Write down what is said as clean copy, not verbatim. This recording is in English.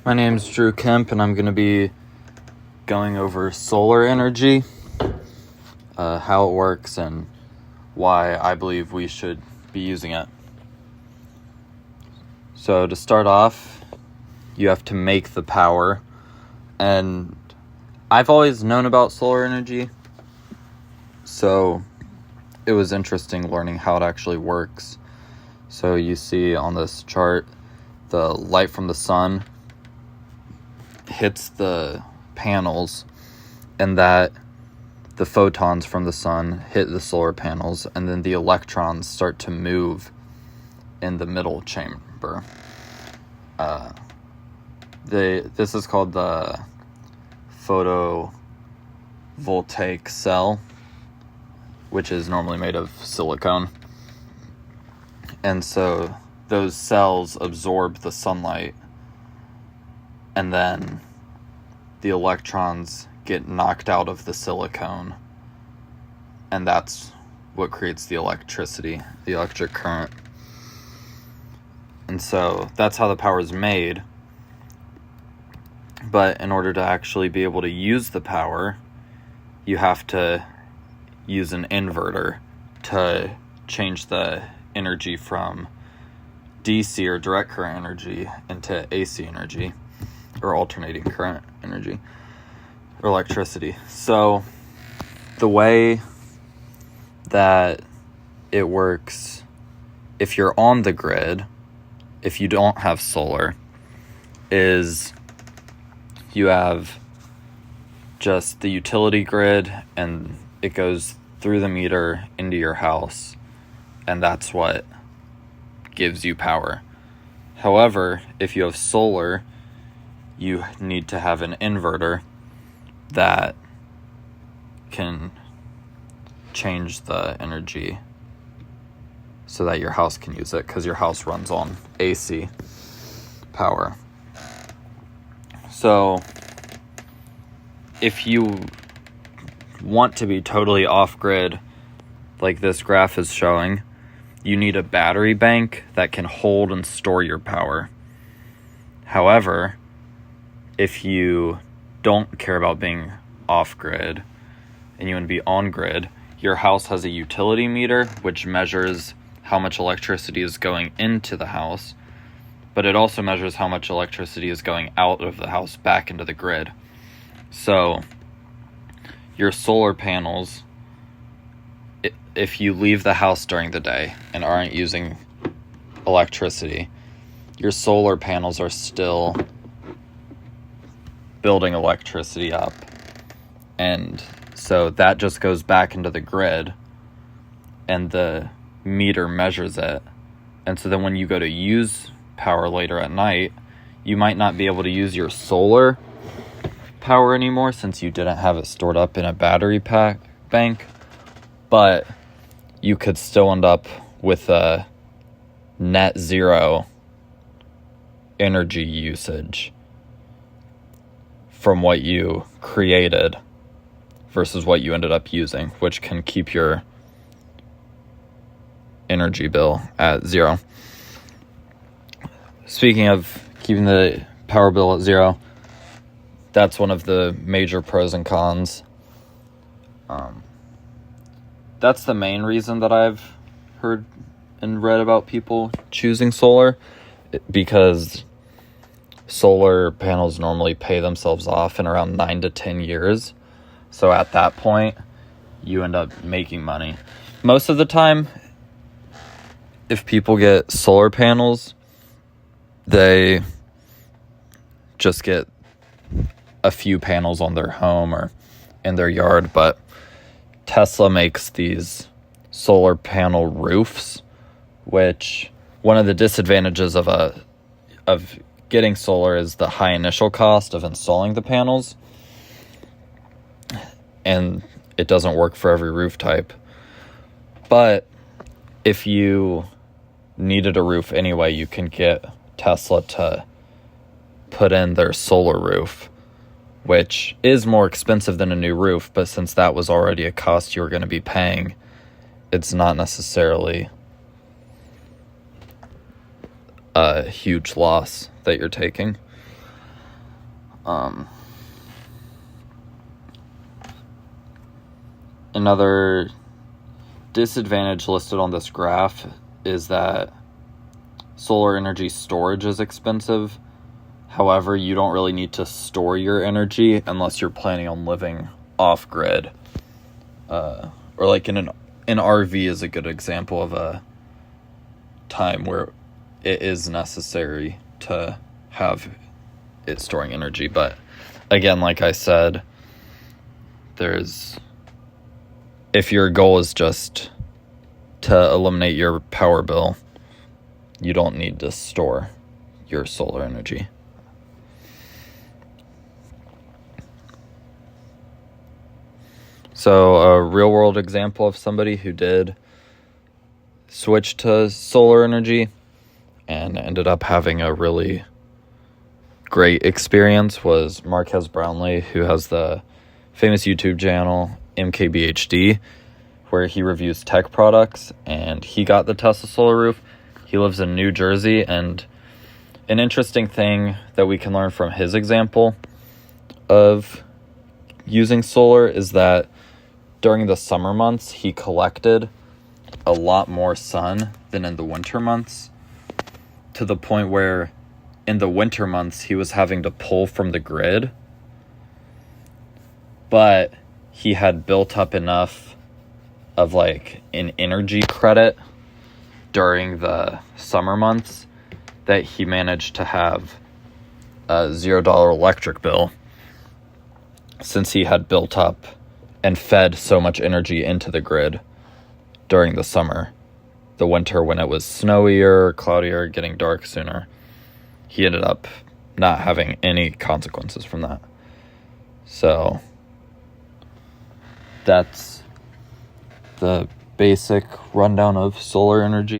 My name's Drew Kemp, and I'm going to be going over solar energy, how it works, and why I believe we should be using it. So to start off, you have to make the power, and I've always known about solar energy, so it was interesting learning how it actually works. So you see on this chart, the light from the sun hits the panels, and that the photons from the sun hit the solar panels, and then the electrons start to move in the middle chamber. This is called the photovoltaic cell, which is normally made of silicone. And so those cells absorb the sunlight, and then the electrons get knocked out of the silicone, and that's what creates the electricity, the electric current. And so that's how the power is made. But in order to actually be able to use the power, you have to use an inverter to change the energy from DC or direct current energy into AC energy, or alternating current energy, or electricity. So the way that it works, if you're on the grid, if you don't have solar, is you have just the utility grid, and it goes through the meter into your house, and that's what gives you power. However, if you have solar, you need to have an inverter that can change the energy so that your house can use it, because your house runs on AC power. So if you want to be totally off-grid, like this graph is showing, you need a battery bank that can hold and store your power. However, if you don't care about being off-grid and you want to be on-grid, your house has a utility meter which measures how much electricity is going into the house, but it also measures how much electricity is going out of the house back into the grid. So your solar panels, if you leave the house during the day and aren't using electricity, your solar panels are still building electricity up, and so that just goes back into the grid, and the meter measures it. And so then when you go to use power later at night, you might not be able to use your solar power anymore since you didn't have it stored up in a battery bank, but you could still end up with a net zero energy usage from what you created versus what you ended up using, which can keep your energy bill at zero. Speaking of keeping the power bill at zero, that's one of the major pros and cons. That's the main reason that I've heard and read about people choosing solar, because solar panels normally pay themselves off in around 9 to 10 years. So at that point, you end up making money. Most of the time, if people get solar panels, they just get a few panels on their home or in their yard, but Tesla makes these solar panel roofs, which one of the disadvantages of getting solar is the high initial cost of installing the panels, and it doesn't work for every roof type. But if you needed a roof anyway, you can get Tesla to put in their solar roof, which is more expensive than a new roof, but since that was already a cost you were going to be paying, it's not necessarily a huge loss that you're taking. Another disadvantage listed on this graph is that solar energy storage is expensive. However, you don't really need to store your energy unless you're planning on living off-grid. Or like an RV is a good example of a time where it is necessary to have it storing energy. But again, like I said, if your goal is just to eliminate your power bill, you don't need to store your solar energy. So a real world example of somebody who did switch to solar energy and ended up having a really great experience was Marques Brownlee, who has the famous YouTube channel MKBHD, where he reviews tech products, and he got the Tesla solar roof. He lives in New Jersey, and an interesting thing that we can learn from his example of using solar is that during the summer months, he collected a lot more sun than in the winter months, to the point where in the winter months, he was having to pull from the grid, but he had built up enough of like an energy credit during the summer months that he managed to have a $0 electric bill, since he had built up and fed so much energy into the grid during the summer. The winter, when it was snowier, cloudier, getting dark sooner, he ended up not having any consequences from that. So that's the basic rundown of solar energy.